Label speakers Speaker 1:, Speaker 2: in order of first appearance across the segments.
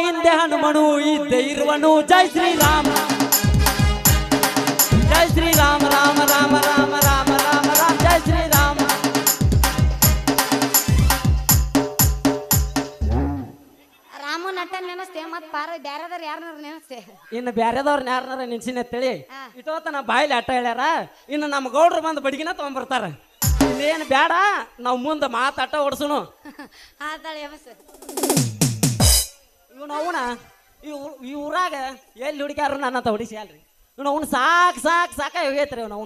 Speaker 1: ಹಿಂದೆ ಹನುಮನು ಇದ್ದೇ ಇರುವನು. ಜೈ ಶ್ರೀರಾಮ ಜೈ ಶ್ರೀರಾಮ ರಾಮ ರಾಮ ರಾಮ ರಾಮ ರಾಮ ರಾಮ ಜೈ ಶ್ರೀರಾಮ.
Speaker 2: ರಾಮ ನಟ ನೆನಸ್ತೇ ಮತ್ ಪಾರ ಬ್ಯಾರದಾರ ಯಾರನ್ನಾರ ನೆನಸ್ತೇ.
Speaker 1: ಇನ್ನು ಬ್ಯಾರೆದವ್ರನ್ನ ಯಾರನ್ನಾರ ನೆನ್ಸಿನ ಅಂತೇಳಿ ಇಟ್ಟೋತನ ಬಾಯಿಲಿ ಆಟ ಹೇಳ್ಯಾರ. ಇನ್ನು ನಮ್ಮ ಗೌಡ್ರು ಬಂದು ಬಡಿಗಿನ ತಗೊಂಡ್ಬರ್ತಾರ. ಇಲ್ಲೇನು ಬೇಡ, ನಾವು ಮುಂದೆ ಮಾತಾಟ ಓಡಿಸೋನು.
Speaker 2: ಆತಾಳೆ ಯಮಸ
Speaker 1: ಇವನು ಅವನ ಈ ಊರಾಗ ಎಲ್ಲಿ ಹುಡುಕ್ಯಾರು ನನ್ನ ಅಂತ ಹೊಡಿಸಿ ಅಲ್ರಿ. ಇವನು ಅವ್ನು ಸಾಕು ಸಾಕು ಸಾಕಾಗಿ ಹೋಗೈತ್ರಿ. ಅವನು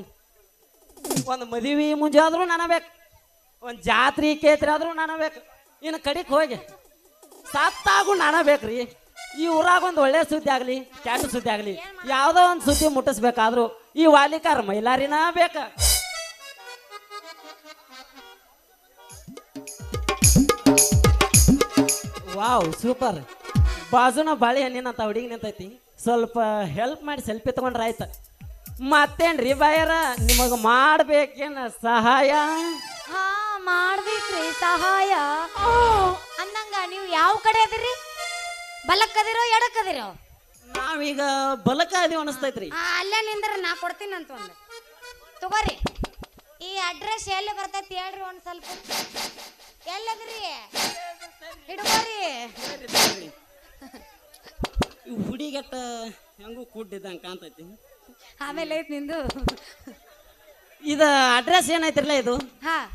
Speaker 1: ಒಂದು ಮದುವೆ ಮುಂಜೆ ಆದ್ರೂ ನಾನು ಬೇಕು, ಒಂದು ಜಾತ್ರೆ ಕೇತ್ರಿ ಆದ್ರೂ ನಾನು ಬೇಕು. ಇನ್ನು ಕಡಿಗೆ ಹೋಗಿ ಸತ್ತಾಗೂ ನಾನು ಬೇಕ್ರಿ. ಈ ಊರಾಗ ಒಂದು ಒಳ್ಳೆ ಸುದ್ದಿ ಆಗಲಿ ಕೆಟ್ಟ ಸುದ್ದಿ ಆಗಲಿ ಯಾವುದೋ ಒಂದು ಸುದ್ದಿ ಮುಟ್ಟಿಸ್ಬೇಕಾದ್ರು ಈ ವಾಲಿಕಾರ ಮೈಲಾರಿನ ಬೇಕ. Wow super. ಬಾಜುನ ಬಾಳೆ ಹಣ್ಣಿನಂತ ಹುಡುಗಿ ನಿಂತೈತಿ. ಸ್ವಲ್ಪ ಹೆಲ್ಪ್ ಮಾಡಿ ಸೆಲ್ಫಿ ತಗೊಂಡ್ರೆ ಆಯ್ತು. ಮತ್ತೇನ್ರಿ ಬಾಯರ ನಿಮಗೆ ಮಾಡ್ಬೇಕೇನ ಸಹಾಯ?
Speaker 2: ಹಾ ಮಾಡ್ಬೇಕ್ರಿ ಸಹಾಯ. ಅಂದಂಗ ನೀವು ಯಾವ ಕಡೆ ಅದಿರಿ? ಬಲಕ್ಕದಿರೋ ಎಡಕ್ಕದಿರೋ?
Speaker 1: ನಾವೀಗ ಬಲಕ ಅದೀವಿ ಅನಿಸ್ತೈತ್ರಿ.
Speaker 2: ಅಲ್ಲೇ ನಿಂದ್ರ ನಾ ಕೊಡ್ತೀನಿ ಅಂತ ಒಂದು ತಗೋರಿ. ಈ ಅಡ್ರೆಸ್ ಎಲ್ಲಿ ಬರ್ತೈತಿ ಹೇಳ್ರಿ ಒಂದ್ ಸ್ವಲ್ಪ. ಎಲ್ಲದ್ರಿ ಹಿಡ್ಕೋರಿ.
Speaker 1: ಹುಡುಗೆಟ್ಟ ಹೆಂಗೂ ಕೂಡಿದ್ದಂಗೆ ಕಾಣ್ತೈತಿ.
Speaker 2: ಆಮೇಲೆ ಐತ್ ನಿಂದು
Speaker 1: ಇದು ಅಡ್ರೆಸ್ ಏನೈತಿರಲ್ಲ ಇದು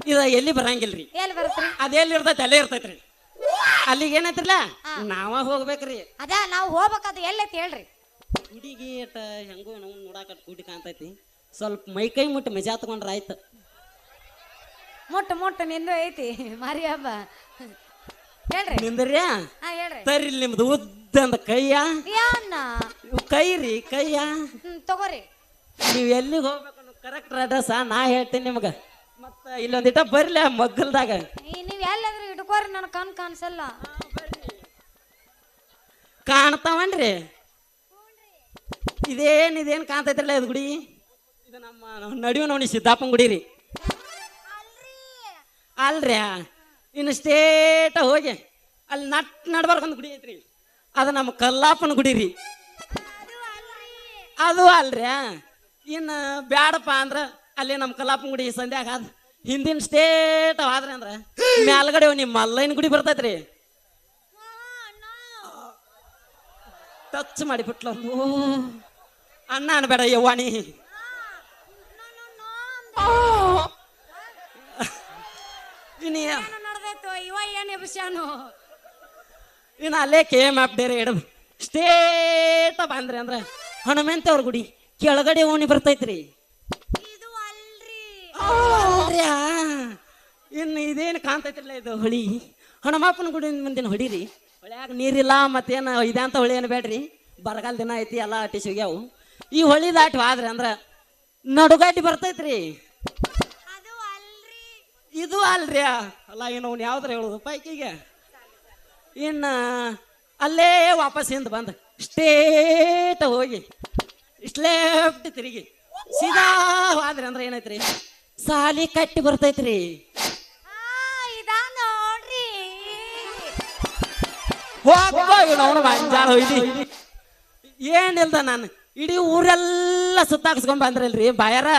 Speaker 1: ಇದು ಎಲ್ಲಿ ಬರಂಗಿಲ್ರಿ.
Speaker 2: ಎಲ್ಲಿ ಬರುತ್ತ್ರಿ?
Speaker 1: ಅದೆಲ್ಲಿ ಇರ್ತೈತಿ ಅಲ್ಲೇ ಇರ್ತೈತ್ರಿ. ಅಲ್ಲಿಗೆ ಏನೈತಿರಲ್ಲ ನಾವ ಹೋಗ್ಬೇಕ್ರಿ.
Speaker 2: ಅದ ನಾವು ಹೋಗ್ಬೇಕದು ಎಲ್ಲೈತಿ ಹೇಳ್ರಿ.
Speaker 1: ಹುಡುಗಿ ಅಟ್ಟ ಹೆಂಗೋ ನಾವು ನೋಡಾಕ ಕೂಡಿ ಕಾಣ್ತೈತಿ. ಸ್ವಲ್ಪ ಮೈ ಕೈ ಮುಟ್ಟಿ ಮಜಾ ತಗೊಂಡ್ರ ಆಯ್ತು.
Speaker 2: ಮುಟ್ಟು ನಿಂದು ಐತಿ ಮಾರಿ ಹಬ್ಬ ಹೇಳ್ರಿ.
Speaker 1: ನಿಂದ್ರಿ
Speaker 2: ಹೇಳ್ರಿ.
Speaker 1: ತರ್ರಿ ನಿಮ್ದು ಉದ್ದಂದ ಕೈಯ ಕೈ ರೀ ಕೈಯ
Speaker 2: ತಗೋರಿ.
Speaker 1: ನೀವು ಎಲ್ಲಿಗೆ ಹೋಗ್ಬೇಕು ಕರೆಕ್ಟ್ ಅಡ್ರೆಸ್ ನಾ ಹೇಳ್ತೀನಿ ನಿಮ್ಗೆ. ಮತ್ತ ಇಲ್ಲೊಂದಿಟ ಬರ್ಲಿ ಮಗ್ಗಲ್ದಾಗ.
Speaker 2: ನೀವ್ ಎಲ್ಲಾದ್ರೂ ಹಿಡ್ಕೋರಿ, ನನ್ ಕಣ್ ಕಾಣಿಸಲ್ಲ.
Speaker 1: ಕಾಣ್ತಾವನ್ರಿ. ಇದೇನು ಕಾಣ್ತೈತ್ರಲ್ಲ ಇದು ಗುಡಿ. ಇದು ನಮ್ಮ ನಡುವೆ ನೋಡಿ ಸಿದ್ದಾಪನ್ ಗುಡಿ ರೀ. ಅಲ್ರಿ ಇನ್ನು ಸ್ಟೇಟ ಹೋಗಿ ಅಲ್ಲಿ ನಡ್ಬಾರ್ಕೊಂದು ಗುಡಿ ಐತ್ರಿ. ಅದು ನಮ್ಮ ಕಲ್ಲಾಪನ ಗುಡಿ ರೀ. ಅದು ಅಲ್ರಿ. ಇನ್ನು ಬ್ಯಾಡಪ್ಪ ಅಂದ್ರೆ ಅಲ್ಲಿ ನಮ್ಮ ಕಲ್ಲಾಪನ ಗುಡಿ ಸಂಧ್ಯಾಗ ಅದು ಹಿಂದಿನ ಸ್ಟೇಟ್ ಆದ್ರೆ ಅಂದ್ರೆ ಮ್ಯಾಲ್ಗಡೆ ನಿಮ್ಮ ಮಲ್ಲೈನ ಗುಡಿ ಬರ್ತೈತ್ರಿ. ಟಚ್ ಮಾಡಿಬಿಟ್ಲ ಅಣ್ಣ ಅನ್ಬೇಡ ಯವ್ವಾಣಿ. ಇನ್ನು ಅಲ್ಲೇ KM ಡೇರೆ ಇಡದು ಸ್ಟೇಟ ಬಂದ್ರಿ ಅಂದ್ರೆ ಹನುಮಂತ ಅವ್ರ ಗುಡಿ ಕೆಳಗಡೆ ಓಣಿ ಬರ್ತೈತ್ರಿ. ಇನ್ನು ಇದೇನು ಕಾಣ್ತೈತಿಲ್ಲ ಇದು ಹೊಳಿ ಹನುಮಪ್ಪನ ಗುಡಿ ಮುಂದಿನ ಹೊಡಿರಿ. ಹೊಳ್ಯಾಗ ನೀರಿಲ್ಲ ಮತ್ತೇನು ಇದಂತ ಹೊಳಿ ಏನು ಬೇಡ್ರಿ. ಬರಗಾಲ ದಿನ ಐತಿ ಎಲ್ಲ ಅಟ್ಟಿ ಸಿಗ್ಯಾವು. ಈ ಹೊಳಿ ದಾಟಿ ಆದ್ರೆ ಅಂದ್ರೆ ನಡುಗಾಟಿ ಬರ್ತೈತ್ರಿ. ಇದು ಅಲ್ರಿ ಅಲ್ಲ ಇನ್ನು ಅವ್ನು ಯಾವ್ದ್ರ ಹೇಳುದು ಪೈಕಿಗೆ. ಇನ್ನು ಅಲ್ಲೇ ವಾಪಸ್ ಹಿಂದೆ ಬಂದು ಸ್ಟೇಟ ಹೋಗಿ ಲೆಫ್ಟ್ ತಿರುಗಿ ಸೀದಾ ಹೋದ್ರಿ ಅಂದ್ರೆ ಏನೈತ್ರಿ ಸಾಲಿ ಕಟ್ಟಿ ಬರ್ತೈತ್ರಿ. ಏನಿಲ್ದ ನಾನು ಇಡೀ ಊರೆಲ್ಲ ಸುತ್ತಾಕ್ಸ್ಕೊಂಡ್ ಬಂದ್ರಲ್ರಿ ಬಾಯಾರ.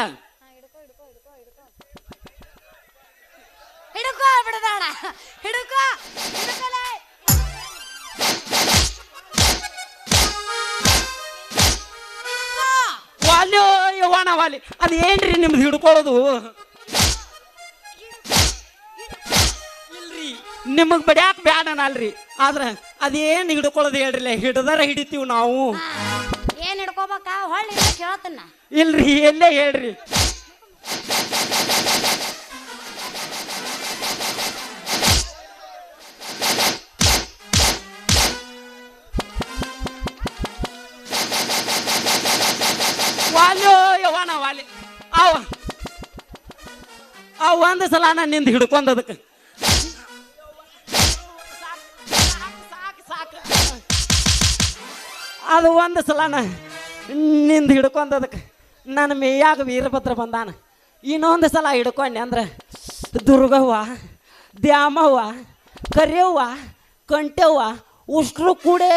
Speaker 2: ಹಿಡ್ಕೋ ಬಿಡದಾಡ ಹಿಡ್ಕೋ ಹಿಡ್ಕೊಲೆ.
Speaker 1: ವಾಲ್ಯೋ ಯವ್ವಾನ ವಾಲಿ ಅದು ಏನ್ರಿ ನಿಮ್ದು ಹಿಡ್ಕೊಳ್ಳೋದು? ಇಲ್ರಿ ನಿಮಗ್ ಬಡ್ಯಾಕ ಬ್ಯಾಡನಲ್ರಿ. ಆದ್ರೆ ಅದೇನು ಹಿಡ್ಕೊಳ್ಳೋದು ಹೇಳ್ರಿ. ಹಿಡ್ದಾರ ಹಿಡಿತೀವಿ ನಾವು.
Speaker 2: ಏನ್ ಹಿಡ್ಕೋಬೇಕ ಹೊಳ್ಳಿ ಕೇಳತನ್ನ.
Speaker 1: ಇಲ್ರಿ ಎಲ್ಲೇ ಹೇಳ್ರಿ. ವಾಲ್ಯೋ ಯವ್ವಾನ ವಾಲಿ ಅವ ಒಂದು ಸಲ ನಾನು ನಿಂದು ಹಿಡ್ಕೊಂಡದಕ್ಕೆ ಅದು ಒಂದು ಸಲನ ನಿಂದು ಹಿಡ್ಕೊಂಡದಕ್ಕೆ ನನ್ನ ಮೇಯಾಗ ವೀರಭದ್ರ ಬಂದಾನ. ಇನ್ನೊಂದು ಸಲ ಹಿಡ್ಕೊಂಡೆ ಅಂದ್ರೆ ದುರ್ಗವ್ವ, ದ್ಯಾಮವ್ವ, ಕರಿಯವ್ವ, ಕಂಟೆವ್ವ ಉಷ್ಟ್ರು ಕೂಡೇ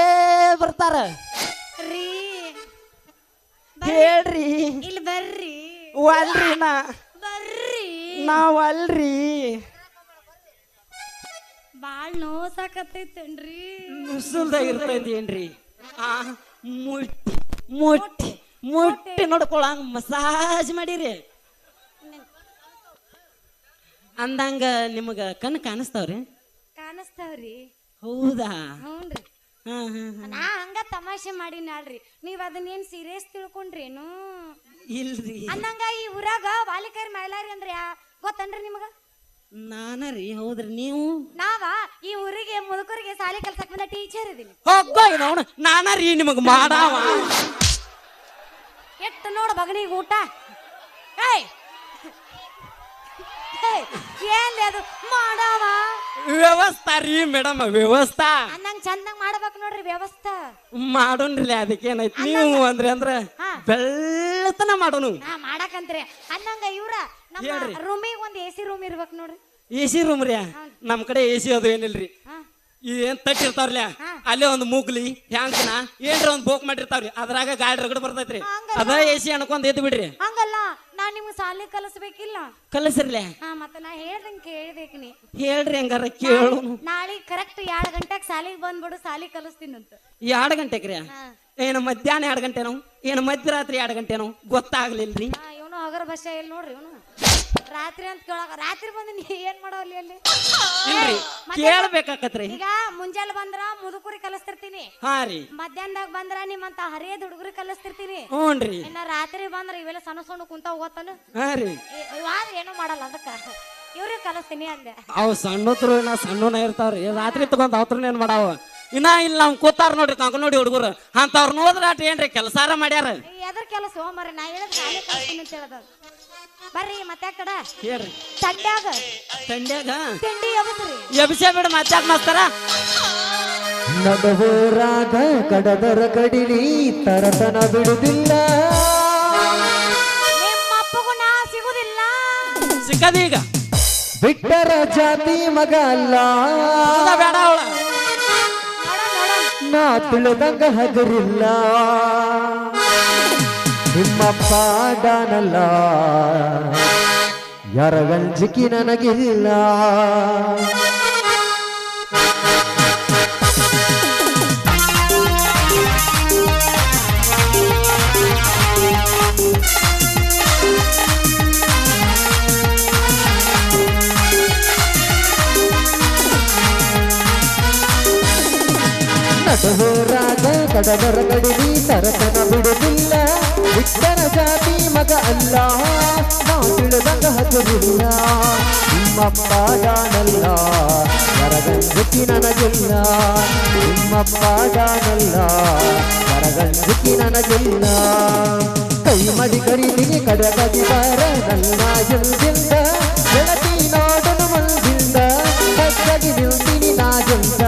Speaker 1: ಬರ್ತಾರ
Speaker 2: ರೀ
Speaker 1: ಹೇಳ್ರಿ
Speaker 2: ಇಲ್ಲಿ ಬರ್ರಿ
Speaker 1: ಅಲ್ರಿ
Speaker 2: ಬರ್ರಿ
Speaker 1: ನಾವ್ ಅಲ್ರಿ
Speaker 2: ಬಾಳ್ ನೋಸಾಕತ್ತೈತೇನ್ರಿ
Speaker 1: ಮುಸುಲ್ದಾಗ ಇರ್ತೈತಿ ಏನ್ರಿ ಆ ಮುಟ್ಟಿ ಮುಟ್ಟಿ ಮುಟ್ಟಿ ನೋಡ್ಕೊಳಂಗ ಮಸಾಜ್ ಮಾಡಿರಿ ಅಂದಂಗ ನಿಮಗ ಕಣ್ಣು ಕಾಣಿಸ್ತಾವ್ರಿ
Speaker 2: ಕಾಣಿಸ್ತಾವ್ರಿ
Speaker 1: ಹೌದಾ
Speaker 2: ಹ್ಞೂನ್ರಿ
Speaker 1: ಹಾ ಹಾ
Speaker 2: ನಾ ಹಂಗ ತಮಾಷೆ ಮಾಡಿ ನಾಳ್ರಿ ನೀವ್ ಅದನ್ನೇನ್ ಸೀರಿಯಸ್ ತಿಳ್ಕೊಂಡ್ರೇನು
Speaker 1: ಇಲ್ರಿ
Speaker 2: ಅಂದಂಗ ಈ ಊರಾಗ ಬಾಲಿಕರ್ ಮೈಲಾರಿ ಅಂದ್ರೆ ಗೊತ್ತನ್ರಿ ನಿಮಗ
Speaker 1: ನಾನ ರೀ ಹೌದ್ರಿ ನೀವು
Speaker 2: ನಾವ ಈ ಊರಿಗೆ ಮುದುಕರಿಗೆ ಸಾಲಿ ಕಲ್ಸಕ್ ಬಂದ ಟೀಚರ್ ಇದೀನಿ
Speaker 1: ಹೋಗ್ಬೋಯ್ ನೋಡ ನಾನ ರೀ ನಿಮಗ್ ಮಾಡಾವ
Speaker 2: ಎಟ್ಟು ನೋಡ ಬಗನಿಗೆ ಊಟ ಏಯ್ ಏನ್ ಅದು ಮಾಡವ
Speaker 1: ವ್ಯವಸ್ಥಾ ರೀ ಮೇಡಮ್ ವ್ಯವಸ್ಥಾ
Speaker 2: ಅಂದಂಗ ಚಂದಂಗ್ ಮಾಡ್ಬೇಕು ನೋಡ್ರಿ ವ್ಯವಸ್ಥಾ
Speaker 1: ಮಾಡೋನ್ರಿ ಅದಕ್ಕೇನೈತಿ ನೀವು ಅಂದ್ರ
Speaker 2: ಹಾ.
Speaker 1: ಬೆಳ್ಳತನ ಮಾಡೋನು
Speaker 2: ಹಾ ಮಾಡಕಂತ್ರಿ ಅಂದಂಗ ಇವ್ರ ನಮ್ಮ
Speaker 1: ಹೇಳ್ರಿ.
Speaker 2: ರೂಮಿಗೆ ಒಂದ್ ಎಸಿ ರೂಮ್ ಇರ್ಬೇಕು ನೋಡ್ರಿ
Speaker 1: ಎಸಿ ರೂಮ್ ರೀ ನಮ್ ಕಡೆ ಎಸಿ ಅದು ಏನಿಲ್ರಿ
Speaker 2: ಹಾ
Speaker 1: ಏನ್ ತಟ್ಟಿರ್ತಾವ್ರಲ್ಲ
Speaker 2: ಹಾ.
Speaker 1: ಅಲ್ಲೇ ಒಂದ್ ಮೂಗ್ಲಿ ಹ್ಯಾಂಕನ ಏನ್ರ ಒಂದ್ ಬೋಕ್ ಮಾಡಿರ್ತಾವ್ರಿ ಅದ್ರಾಗ ಗಾಡಿ ರಗಡ್ ಬರ್ತೈತ್ರಿ
Speaker 2: ಹಂಗಲ್ಲ.
Speaker 1: ಅದ ಎಸಿ ಅನ್ಕೊಂಡ್ ಎದ್ದು ಬಿಡ್ರಿ
Speaker 2: ಹಂಗಲ್ಲ ನಾ ನಿಮ್ಗೆ ಸಾಲಿ ಕಲಿಸ್ಬೇಕಿಲ್ಲ
Speaker 1: ಕಲಸ್ರಲ್ಲ
Speaker 2: ಹಾ ಮತ್ತ ನಾ ಹೇಳ್ದಂಗ್ ಕೇಳ್ಬೇಕು ನೀ
Speaker 1: ಹೇಳ್ರಿ ಹಂಗಾರ ಕೇಳು
Speaker 2: ನಾಳೆ ಕರೆಕ್ಟ್ 2 ಗಂಟೆಗೆ ಸಾಲಿಗೆ ಬಂದ್ಬಿಡು ಸಾಲಿ ಕಲಿಸ್ತೀನಂತ
Speaker 1: 2 ಗಂಟೆಗ್ರಿ
Speaker 2: ಹಾ
Speaker 1: ಏನು ಮಧ್ಯಾಹ್ನ 2 ಗಂಟೆನೋ ಏನು ಮಧ್ಯರಾತ್ರಿ 2 ಗಂಟೆನೋ ಗೊತ್ತಾಗ್ಲಿಲ್ರಿ
Speaker 2: ಇವನು ಹಗರ ಭಾಷೆ ಇಲ್ಲಿ ನೋಡ್ರಿ ಇವನು ರಾತ್ರಿ ಅಂತ ಕೇಳಕ ರಾತ್ರಿ ಬಂದು ನೀ ಏನ್ ಮಾಡವಲ್ಲಿ ಅಲ್ಲಿ
Speaker 1: ಇಲ್ರಿ ಕೇಳ್ಬೇಕಾಕತ್ರಿ
Speaker 2: ಈಗ ಮುಂಜಾನೆ ಬಂದ್ರ ಮುದುಕುರಿ ಕಲಿಸ್ತಿರ್ತೀನಿ
Speaker 1: ಹಾ ರೀ
Speaker 2: ಮಧ್ಯಾಹ್ನದಾಗ ಬಂದ್ರ ನಿಮ್ಮಂತ ಹರಿಯದ ಹುಡುಗರಿ ಕಲಿಸ್ತಿರ್ತೀನಿ
Speaker 1: ಹ್ಞೂನ್ರಿ
Speaker 2: ಇನ್ನ ರಾತ್ರಿ ಬಂದ್ರ ಇವೆಲ್ಲ ಸಣ್ಣ ಸಣ್ಣ ಕುಂತ ಹೋಗತ್ತಾನ
Speaker 1: ಹಾ ರೀ
Speaker 2: ಇವಾಗ ಏನು ಮಾಡಲ್ಲ ಅದಕ್ಕ ಇವ್ರಿಗೆ ಕಲಿಸ್ತೀನಿ ಅಂದೆ
Speaker 1: ಅವ್ ಸಣ್ಣತ್ರು ಇನ್ನ ಸಣ್ಣನ ಇರ್ತಾವ್ರಿ ರಾತ್ರಿ ತಗೊಂಡ್ ಅವತ್ರನ ಏನ್ ಮಾಡಾವ ಇನ್ನ ಇಲ್ಲಿ ನಮ್ ಕೂತಾರ ನೋಡ್ರಿ ಕಂಕ ನೋಡಿ ಹುಡುಗರು ಅಂತವ್ರ ನೋದ್ರ ಅಟ್ ಏನ್ರಿ ಕೆಲಸಾರ ಮಾಡ್ಯಾರ
Speaker 2: ಎದ್ರ ಕೆಲಸ ಹೋಮರಿ ನಾ ಹೇಳದ್ ಸಾಲಿ ಕಲಿಸ್ತೀನಿ ಅಂತ ಹೇಳದ ಬರ್ರಿ ಮತ್ತೆ ಕಡ
Speaker 1: ಹೇಳ್ರಿ
Speaker 2: ಸಂಡ್ಯಾಗ
Speaker 1: ತಂಡ್ಯಾಗ
Speaker 2: ತಿಂಡಿ ಎಬಸ್ರಿ
Speaker 1: ಎಬ್ಸೆ ಬಿಡ ಮತ್ತಾಕ ಮಾಸ್ತಾರ
Speaker 3: ನಗವೋರಾಗ ಕಡದರ ಕಡಿಲಿ ತರತನ ಬಿಡುದಿಲ್ಲ
Speaker 2: ನಿಮ್ಮ ಅಪ್ಪಗೂ ನಾ ಸಿಗುದಿಲ್ಲ
Speaker 1: ಸಿಕ್ಕದೀಗ
Speaker 3: ಬಿಟ್ಟರ ಜಾತಿ ಮಗ ಅಲ್ಲ
Speaker 1: ಬೇಡ ಅವಳ
Speaker 2: ನೋಡ ನೋಡ
Speaker 3: ನಾ ತಿಳಿದಂಗ ಹಗರಿಲ್ಲ ನಿಮ್ಮಪ್ಪ ಡಾನಲ್ಲ ಯಾರ ಗಂಜಿಕಿ ನನಗಿಲ್ಲ ನಟಹೋರಾಗ ಕಡದರ ಕಡಿಲಿ ತರತನ ಬಿಡುದಿಲ್ಲ ಬಿಟ್ಟರ ಜಾತಿ ಮಗ ಅಲ್ಲ ನಾ ತಿಳಿದಂಗ ಹಗರಿಲ್ಲ ನಿಮ್ಮಪ್ಪ ಡಾನಲ್ಲ ವರಗಂಜಿ ನನಗಿಲ್ಲ ನಿಮ್ಮಪ್ಪ ಡಾನಲ್ಲ ವರಗಂಜಿ ನನಗಿಲ್ಲ ಕೈ ಮಡಿ ಕರಿದಿನಿ ಕಡಗದಿ ಬಾರ ನನ್ನ ಎಲ್ದಿಂದ ಬೆಳತಿ ನೋಡನು ಮಂದಿಂದ ಕಗ್ಗದಿ ನಿಲ್ತೀನಿ ನಾಜಂದ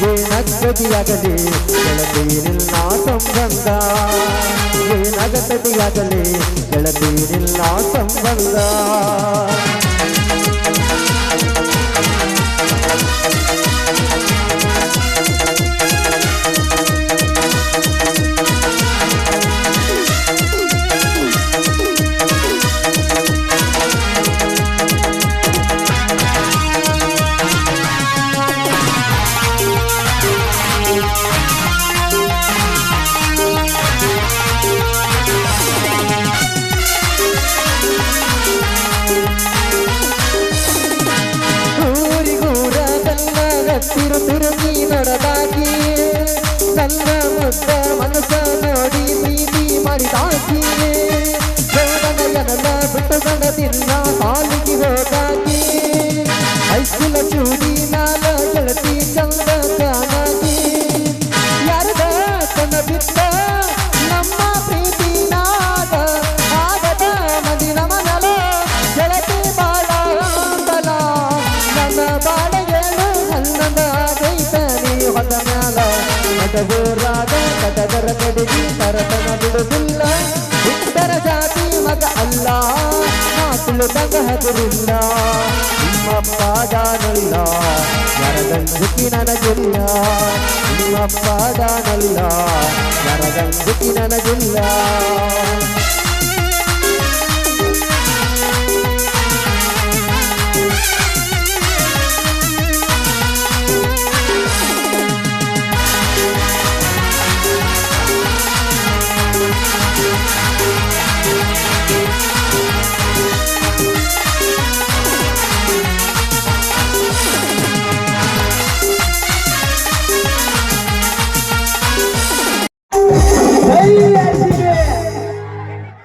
Speaker 3: ಏನಗತಿಯಾಗಲಿ ಗೆಳತೀರಿಲ್ಲ ಸಂಬಂಧ ಏನಗತಿಯಾಗಲಿ ಗೆಳತೀರಿಲ್ಲ ಸಂಬಂಧ ತಿರುಗಿ ನಡೆದಾಕಿ ನನ್ನ ಮುದ್ದ ಮನಸ್ಸ ನೋಡಿ ಪ್ರೀತಿ ಮಾಡಿದಾಕಿ ಗೌಡನಯನಲ್ಲ ಬಿಟ್ಟು ಗಣದಿಲ್ಲ ಕಾಲಿಗೆ ಹೋಗಾಕಿ ಹೈಸ್ಕೂಲ ಚೂಡಿ ನಾಲ ಗೆಳತಿ ಚಂದ ಕಾಣಾಗಿ ಯಾರದ ತನ್ನ ಬಿಟ್ಟ ನಮ್ಮ ಪ್ರೀತಿ ನಾದ ಆಗದ ಮದಿ ನಮನಲ ಗೆಳತಿ ಬಾಳ ಅಂದಲ ನನ್ನ ಬಾಳ ಹೊದ ಮ್ಯಾಲ ನಟಗೋರಾಗ ಕಡದರ ಕಡಿಗಿ ತರತನ ಬಿಡುದಿಲ್ಲ ಬಿಟ್ಟರ ಜಾತಿ ಮಗ ಅಲ್ಲ ನಾ ಬೀಳದಂಗ ಹಗುರಿಲ್ಲ ನಿಮ್ಮಪ್ಪ ದಾನಲ್ಲ ಯಾರಗಂಜುಕಿ ನನಗಿಲ್ಲ ನಿಮ್ಮಪ್ಪ ದಾನಲ್ಲ ಯಾರಗಂಜುಕಿ ನನಗಿಲ್ಲ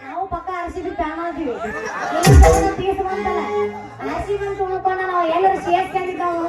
Speaker 2: ನಾವು ಪಕ್ಕ RCB ಫ್ಯಾನ್ ಆದ್ವಿ ತೀರ್ಸ ಬಂದಲ್ಲ RCB ಅಂತ ಉಳ್ಕೊಂಡ ನಾವು ಎಲ್ಲರೂ CSK ಅಂದಿದ್ದಾವು